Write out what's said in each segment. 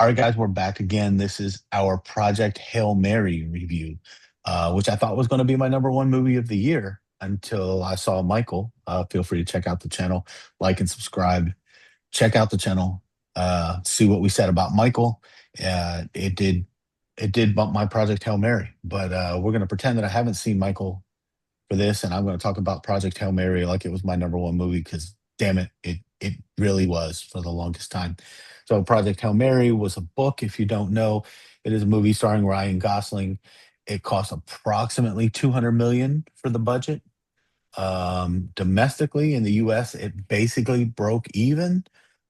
All right, guys, we're back again. This is our Project Hail Mary review, which I thought was going to be my number one movie of the year until I saw Michael. Feel free to check out the channel, like and subscribe. Check out the channel, see what we said about Michael. It did bump my Project Hail Mary, but we're going to pretend that I haven't seen Michael for this, and I'm going to talk about Project Hail Mary like it was my number one movie because, damn it, it really was for the longest time. So, Project Hail Mary was a book. If you don't know, it is a movie starring Ryan Gosling. It cost approximately 200 million for the budget. Domestically in the U.S., it basically broke even,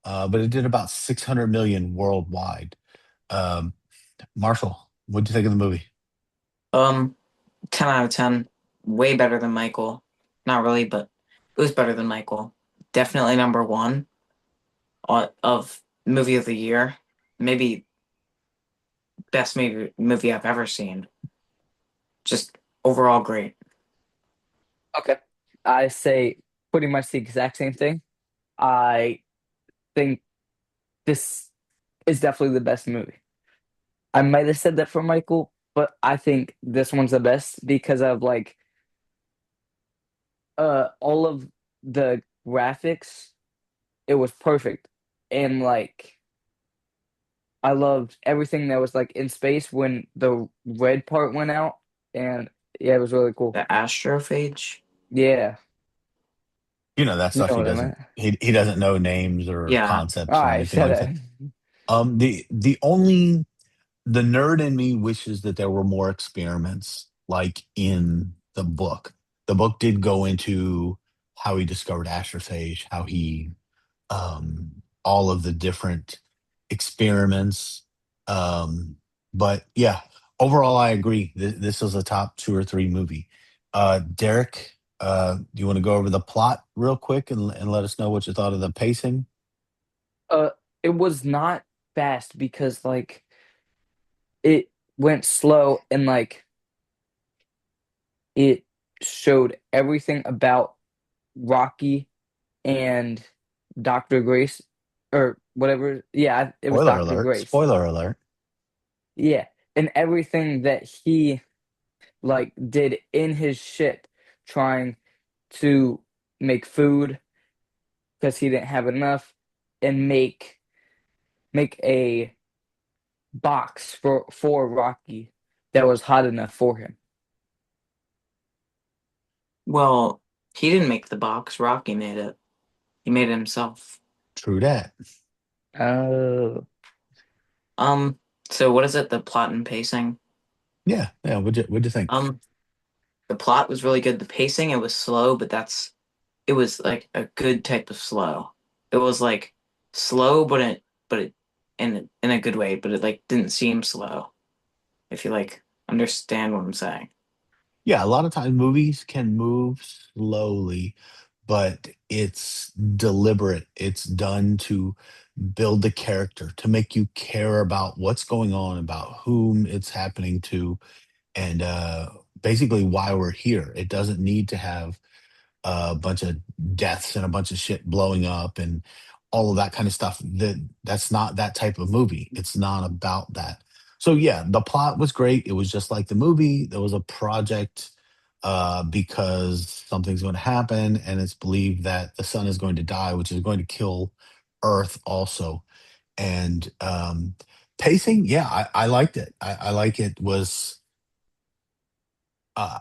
but it did about 600 million worldwide. Um, Marshall, what do you think of the movie? Um, 10 out of 10. Way better than Michael. Not really, but it was better than Michael. Definitely number one of movie of the year. Maybe best movie I've ever seen. Just overall great. Okay. I say pretty much the exact same thing. I think this is definitely the best movie. I might have said that for Michael, but I think this one's the best because of like all of the graphics. It was perfect. And like I loved everything that was like in space when the red part went out. And yeah, it was really cool. The Astrophage. Yeah. That You stuff know what I meant. he doesn't know names or Yeah. concepts All or right, anything shut like up. that. The nerd in me wishes that there were more experiments like in the book. The book did go into how he discovered astrophage, how he all of the different experiments. But yeah, overall I agree. This is a top two or three movie. Derek, do you want to go over the plot real quick and let us know what you thought of the pacing? Uh, it was not fast because like it went slow and like it showed everything about Rocky and Dr. Grace or whatever. Yeah, it was Spoiler Dr. alert. Grace. Spoiler alert. Yeah, and everything that he like did in his ship trying to make food because he didn't have enough and make a box for Rocky that was hot enough for him. Well, he didn't make the box. Rocky made it. He made it himself. True that. Oh, Um, so what is it? The plot and pacing? Yeah, yeah. What'd you think? Um, the plot was really good. The pacing, it was slow, but it was like a good type of slow. It was like slow, but it in a good way, but it like didn't seem slow. If you like understand what I'm saying. Yeah, a lot of times movies can move slowly, but it's deliberate. It's done to build the character, to make you care about what's going on, about whom it's happening to, and basically why we're here. It doesn't need to have a bunch of deaths and a bunch of shit blowing up and all of that kind of stuff. That's not that type of movie. It's not about that. So yeah, the plot was great. It was just like the movie. There was a project because something's going to happen, and it's believed that the sun is going to die, which is going to kill Earth also. And pacing, yeah, I liked it. I like it was uh,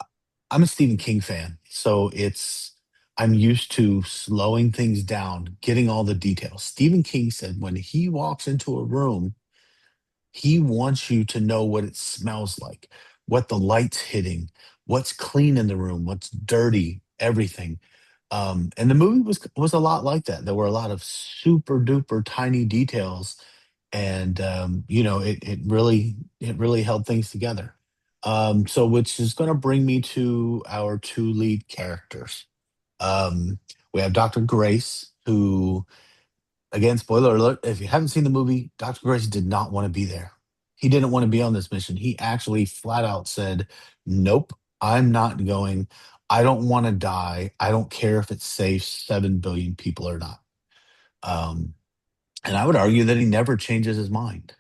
I'm a Stephen King fan, so I'm used to slowing things down, getting all the details. Stephen King said when he walks into a room, he wants you to know what it smells like, what the light's hitting, what's clean in the room, what's dirty, everything. And the movie was a lot like that. There were a lot of super duper tiny details, and it really held things together. So which is going to bring me to our two lead characters. We have Dr. Grace, who, again, spoiler alert, if you haven't seen the movie, Dr. Grace did not want to be there. He didn't want to be on this mission. He actually flat out said, "Nope, I'm not going. I don't want to die. I don't care if it saves 7 billion people or not." Um, and I would argue that he never changes his mind.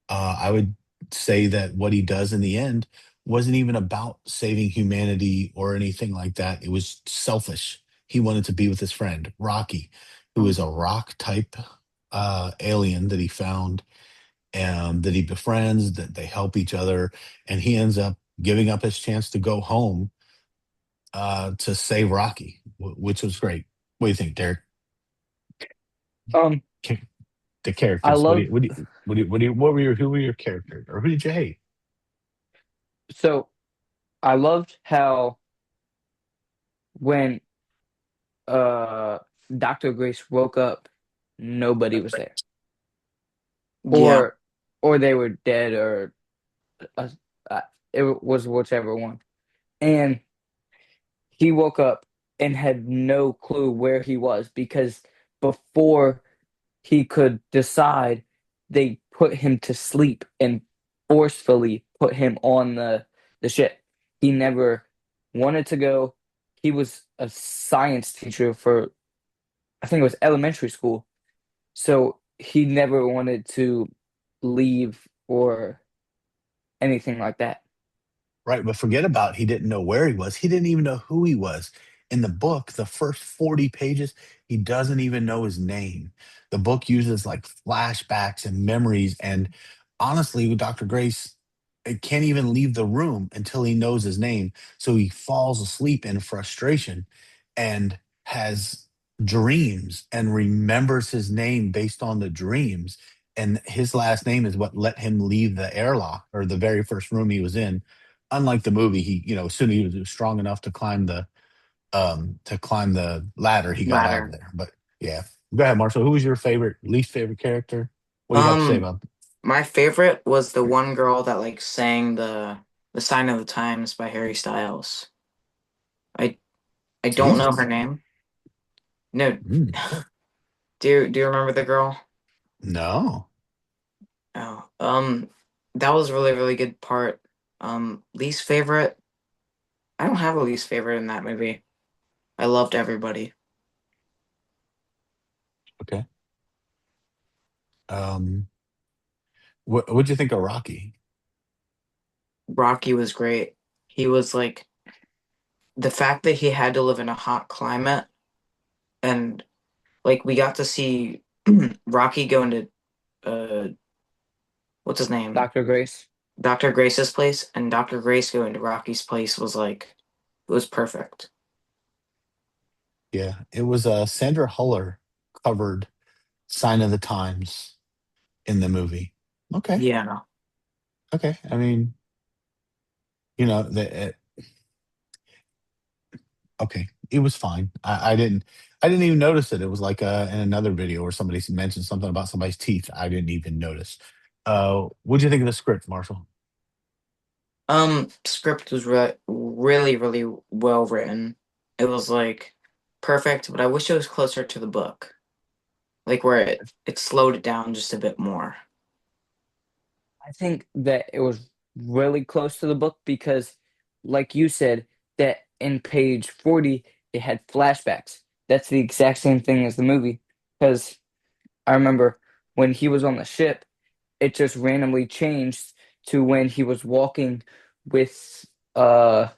I would say that what he does in the end wasn't even about saving humanity or anything like that. It was selfish. He wanted to be with his friend, Rocky, who Mm. is a rock type alien that he found and that he befriends, that they help each other. And he ends up giving up his chance to go home to save Rocky, which was great. What do you think, Derek? Um, Ca- The I characters. love What were your, who were your characters, or who did you hate? so I loved how when uh Dr. Grace woke up, nobody was there, Yeah, or they were dead, or uh, uh, it was whichever one. And he woke up and had no clue where he was because before he could decide, they put him to sleep and forcefully put him on the ship. He never wanted to go. He was a science teacher for, I think it was elementary school. So he never wanted to leave or anything like that. Right, but forget about he didn't know where he was. He didn't even know who he was. In the book, the first 40 pages, he doesn't even know his name. The book uses like flashbacks and memories. And honestly, with Dr. Grace, it can't even leave the room until he knows his name. So he falls asleep in frustration and has dreams and remembers his name based on the dreams. And his last name is what let him leave the airlock or the very first room he was in. Unlike the movie, he, as soon as he was strong enough to climb the ladder, he got out of ladder. there. But yeah. Go ahead, Marshall. Who was your favorite, least favorite character? What do you have to say Um, about my favorite was the one girl that like sang the Sign of the Times by Harry Styles. I I don't know her Jesus? name. No, Mm, do you remember the girl? no. Oh, that was really really good part. Least favorite. I don't have a least favorite in that movie. I loved everybody. Okay. Um, what'd you think of Rocky? Rocky was great. He was like the fact that he had to live in a hot climate and like we got to see Rocky go into uh what's his name? Dr. Grace. Dr. Grace's place and Dr. Grace going to Rocky's place was like it was perfect. Yeah, it was Sandra Huller covered Sign of the Times in the movie. Okay. Yeah. Okay. I mean, the okay, it was fine. I didn't even notice it. It was like in another video where somebody mentioned something about somebody's teeth. I didn't even notice. What'd you think of the script, Marshall? Script was really, really well written. It was like perfect, but I wish it was closer to the book. Like where it slowed it down just a bit more. I think that it was really close to the book because, like you said, that in page 40, it had flashbacks. That's the exact same thing as the movie. Because I remember when he was on the ship, it just randomly changed to when he was walking with, uh,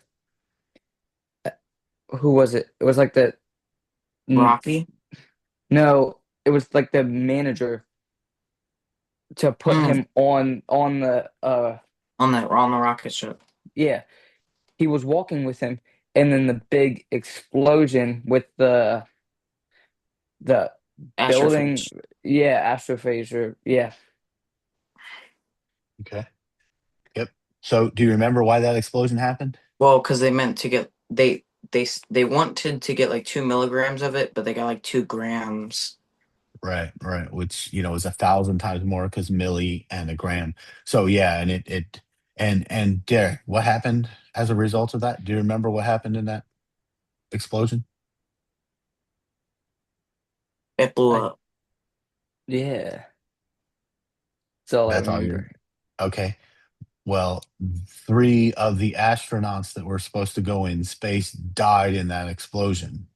who was it? It was like n- Rocky? no, it was like the manager to put Mm, him on the, on the rocket ship. yeah. He was walking with him, and then the big explosion with the building, Astrophage. yeah, astrophaser, yeah. Okay. Yep. So, do you remember why that explosion happened? Well, because they meant to get they wanted to get like 2 milligrams of it, but they got like 2 grams. Right, right. Which is 1,000 times more because milli and a gram. So yeah, and and Derek, what happened as a result of that? Do you remember what happened in that explosion? It blew I up. Yeah, that's all I That's all you. remember. Okay. Well, three of the astronauts that were supposed to go in space died in that explosion.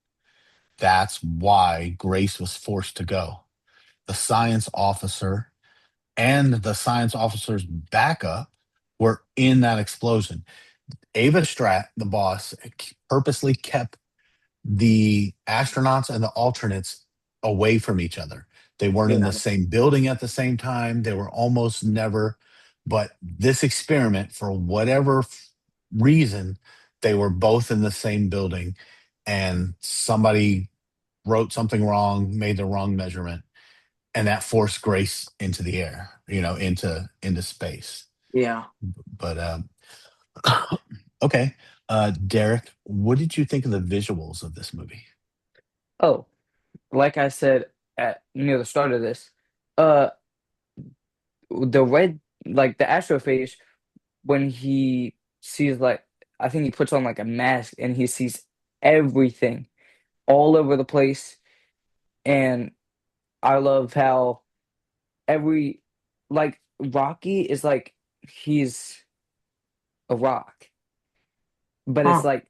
That's why Grace was forced to go. The science officer and the science officer's backup were in that explosion. Ava Strat, the boss, purposely kept the astronauts and the alternates away from each other. They weren't in the Yeah. same building at the same time. They were almost never. But this experiment, for whatever reason, they were both in the same building, and somebody wrote something wrong, made the wrong measurement, and that forced Grace into the air, into space. Yeah. But okay, Derek, what did you think of the visuals of this movie? Oh, like I said at near the start of this, uh, the red, like the astrophage, when he sees like, I think he puts on like a mask and he sees everything all over the place, and I love how every like Rocky is like he's a rock, but it's Huh. like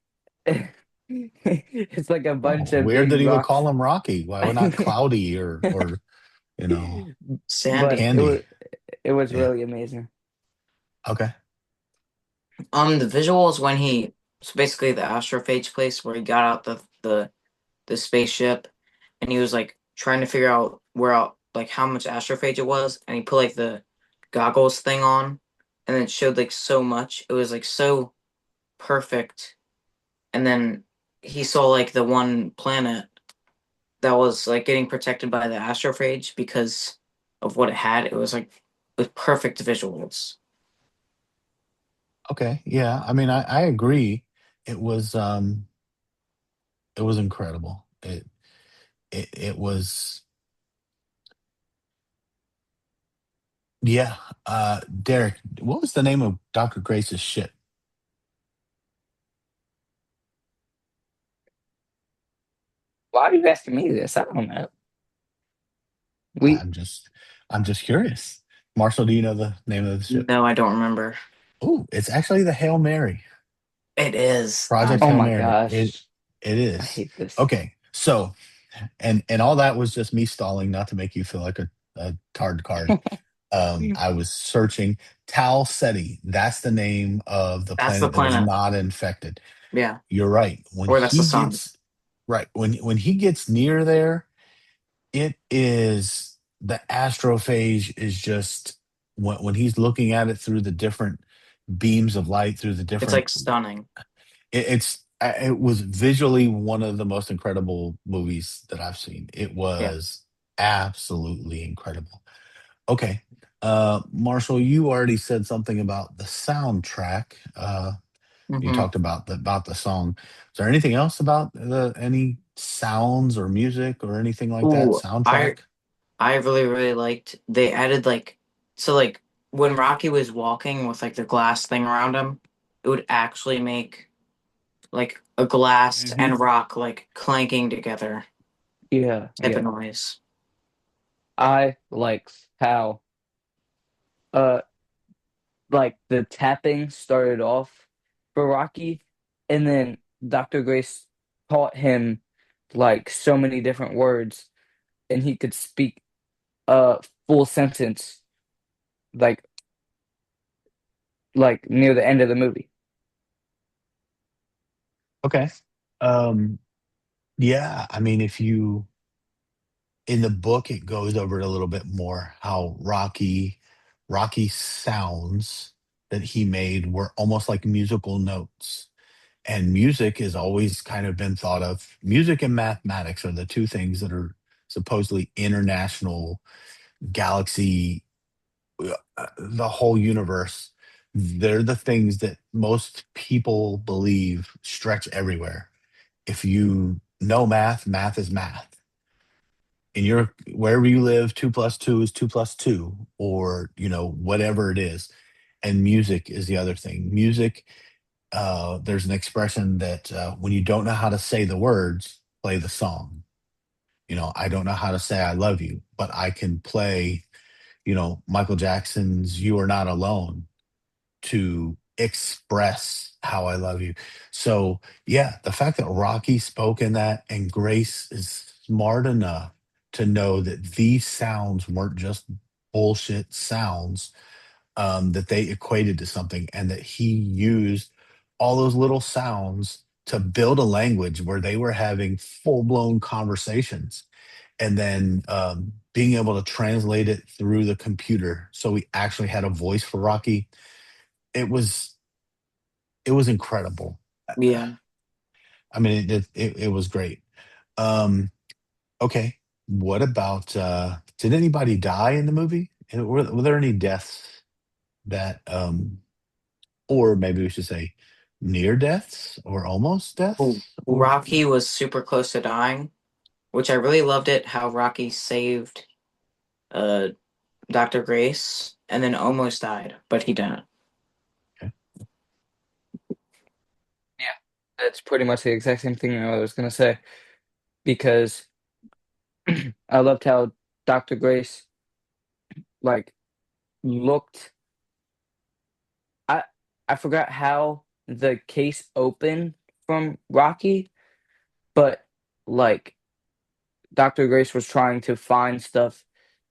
it's like a bunch Oh, of weird big that he would rocks. call him Rocky. Why would not Cloudy or But Sandy. Candy? it was Yeah. really amazing. Okay. The visuals when he so basically the astrophage place where he got out the spaceship and he was like trying to figure out where out like how much astrophage it was, and he put like the goggles thing on, and then it showed like so much. It was like so perfect, and then he saw like the one planet that was like getting protected by the astrophage because of what it had. It was like with perfect visuals. Okay. Yeah. I mean, I agree. It was um it was incredible. It was, yeah. Derek, what was the name of Dr. Grace's ship? Why are you asking me this? I don't know. We I'm just I'm just curious. Marshall, do you know the name of the ship? No, I don't remember. Oh, it's actually the Hail Mary. It is. Project Oh Hail my Mary. It gosh, it I is. hate this. Okay. So, and all that was just me stalling, not to make you feel like a tard card. I was searching Tal Ceti. That's the name of the That's the planet that is planet. not infected. Yeah. You're right. Or that's the sun. When he gets near there, it is the astrophage is just when he's looking at it through the different beams of light, through the It's different like stunning. it was visually one of the most incredible movies that I've seen. It Yeah. was absolutely incredible. Okay. Marshall, you already said something about the soundtrack. You Hmm. talked about the song. Is there anything else about any sounds or music or anything like that? Ooh, Soundtrack? I really really liked they added like so like when Rocky was walking with like the glass thing around him, it would actually make like a glass Hmm. and rock like clanking together Yeah, type of yeah. noise. I like how uh like the tapping started off for Rocky, and then Dr. Grace taught him like so many different words, and he could speak a full sentence like near the end of the movie. Okay. Um, yeah, I mean, if you in the book it goes over it a little bit more how Rocky sounds that he made were almost like musical notes. And music has always kind of been thought of, music and mathematics are the two things that are supposedly international galaxy, the whole universe. They're the things that most people believe stretch everywhere. If you know math, math is math. In your wherever you live, 2 plus 2 is 2 plus 2, or whatever it is. And music is the other thing. Music, there's an expression that when you don't know how to say the words, play the song. I don't know how to say I love you, but I can play, Michael Jackson's You Are Not Alone to express how I love you. So, yeah, the fact that Rocky spoke in that and Grace is smart enough to know that these sounds weren't just bullshit sounds that they equated to something, and that he used all those little sounds to build a language where they were having full blown conversations, and then being able to translate it through the computer. So we actually had a voice for Rocky. It was it was incredible. Yeah. I mean, it was great. Um, okay, what about did anybody die in the movie? Were there any deaths that or maybe we should say near deaths or almost Oh, deaths or Rocky was super close to dying, which I really loved it how Rocky saved uh Dr. Grace and then almost died, but he didn't. okay. Yeah, that's pretty much the exact same thing I was gonna say because I loved how Dr. Grace like looked. I I forgot how the case opened from Rocky, but like Dr. Grace was trying to find stuff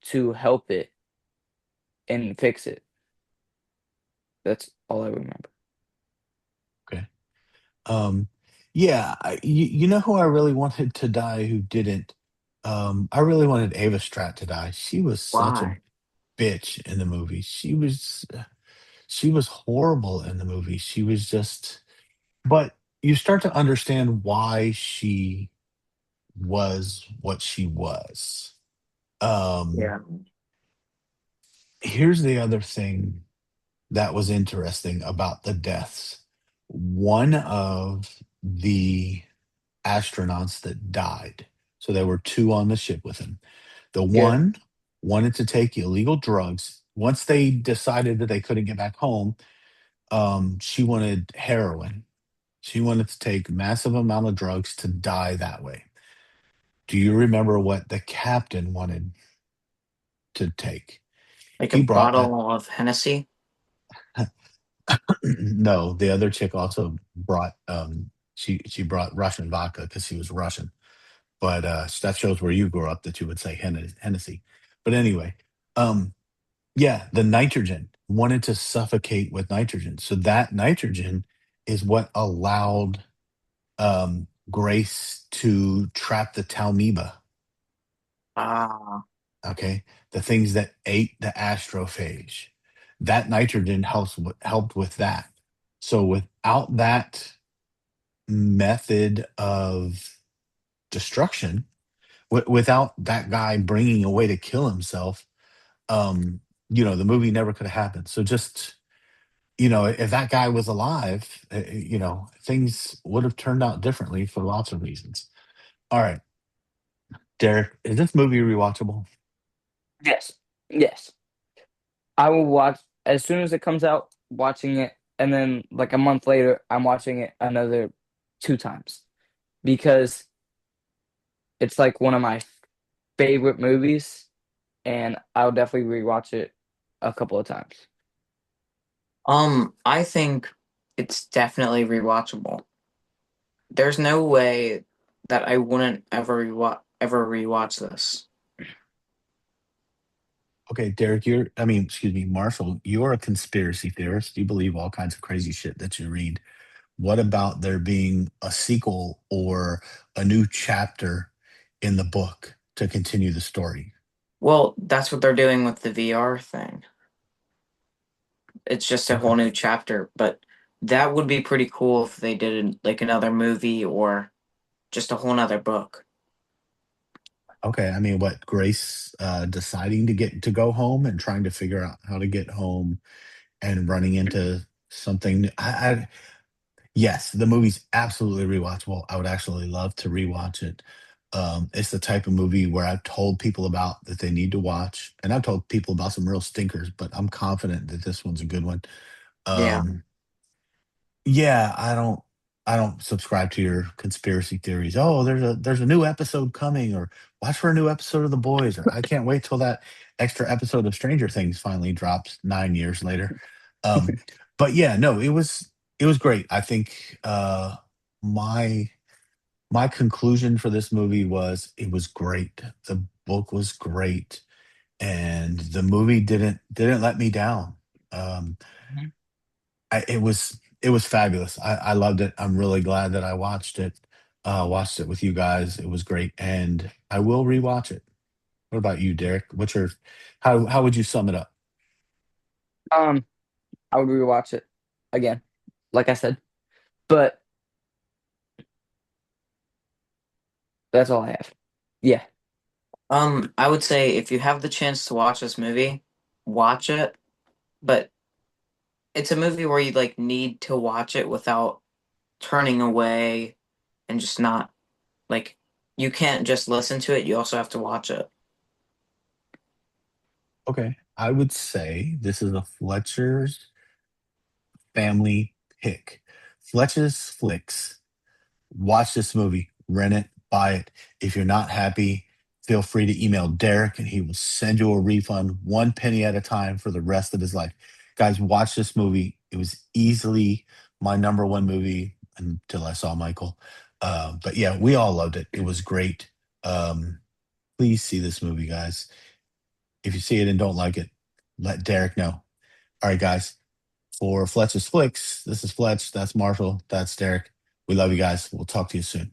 to help it and fix it. That's all I remember. Okay. Um, yeah, you know who I really wanted to die who didn't? I really wanted Ava Strat to die. She was such a Why? bitch in the movie. She was horrible in the movie. She was just, but you start to understand why she was what she was. Um, Yeah. Here's the other thing that was interesting about the deaths. One of the astronauts that died, so there were two on the ship with him. The Yeah. one wanted to take illegal drugs. Once they decided that they couldn't get back home, she wanted heroin. She wanted to take massive amount of drugs to die that way. Do you remember what the captain wanted to take? Like a He brought a bottle of Hennessy. no, the other chick also brought she brought Russian vodka because she was Russian. But that shows where you grew up that you would say Hennessy. But anyway, um yeah, the nitrogen wanted to suffocate with nitrogen. So that nitrogen is what allowed Grace to trap the Talmiba. Ah, Okay, the things that ate the astrophage. That nitrogen helped with that. So without that method of destruction, without that guy bringing a way to kill himself, um, the movie never could have happened. So just, if that guy was alive, things would have turned out differently for lots of reasons. All right, Derek, is this movie rewatchable? Yes. Yes. I will watch as soon as it comes out, watching it, and then like a month later, I'm watching it another 2 times because it's like one of my favorite movies, and I'll definitely rewatch it a couple of times. I think it's definitely rewatchable. There's no way that I wouldn't ever rewatch this. Okay, Derek, I mean, excuse me, Marshall, you're a conspiracy theorist. You believe all kinds of crazy shit that you read. What about there being a sequel or a new chapter in the book to continue the story? Well, that's what they're doing with the VR thing. It's just a Okay. whole new chapter, but that would be pretty cool if they did like another movie or just a whole nother book. Okay. I mean, what, Grace deciding to go home and trying to figure out how to get home and running into something. Yes, the movie's absolutely rewatchable. I would actually love to rewatch it. It's the type of movie where I've told people about that they need to watch, and I've told people about some real stinkers, but I'm confident that this one's a good one. Yeah. Um, yeah, I don't subscribe to your conspiracy theories. Oh, there's a new episode coming, or watch for a new episode of The Boys, or I can't wait till that extra episode of Stranger Things finally drops 9 years later. Um, but yeah, no, it was great. I think my conclusion for this movie was it was great. The book was great. and the movie didn't let me down. Um, Mhm. it was fabulous. I loved it. I'm really glad that I watched it with you guys. It was great, and I will rewatch it. What about you, Derek? What's your how would you sum it up? Um, I would rewatch it again, like I said. But that's all I have. Yeah. I would say if you have the chance to watch this movie, watch it. But it's a movie where you like need to watch it without turning away and just not like you can't just listen to it. You also have to watch it. Okay, I would say this is a Fletcher's family pick. Fletcher's Flicks. Watch this movie, rent it, buy it. If you're not happy, feel free to email Derek and he will send you a refund, one penny at a time for the rest of his life. Guys, watch this movie. It was easily my number one movie until I saw Michael. But yeah, we all loved it. It was great. Um, please see this movie, guys. If you see it and don't like it, let Derek know. All right, guys. For Fletcher's Flicks, this is Fletch. That's Marshall. That's Derek. We love you guys. We'll talk to you soon.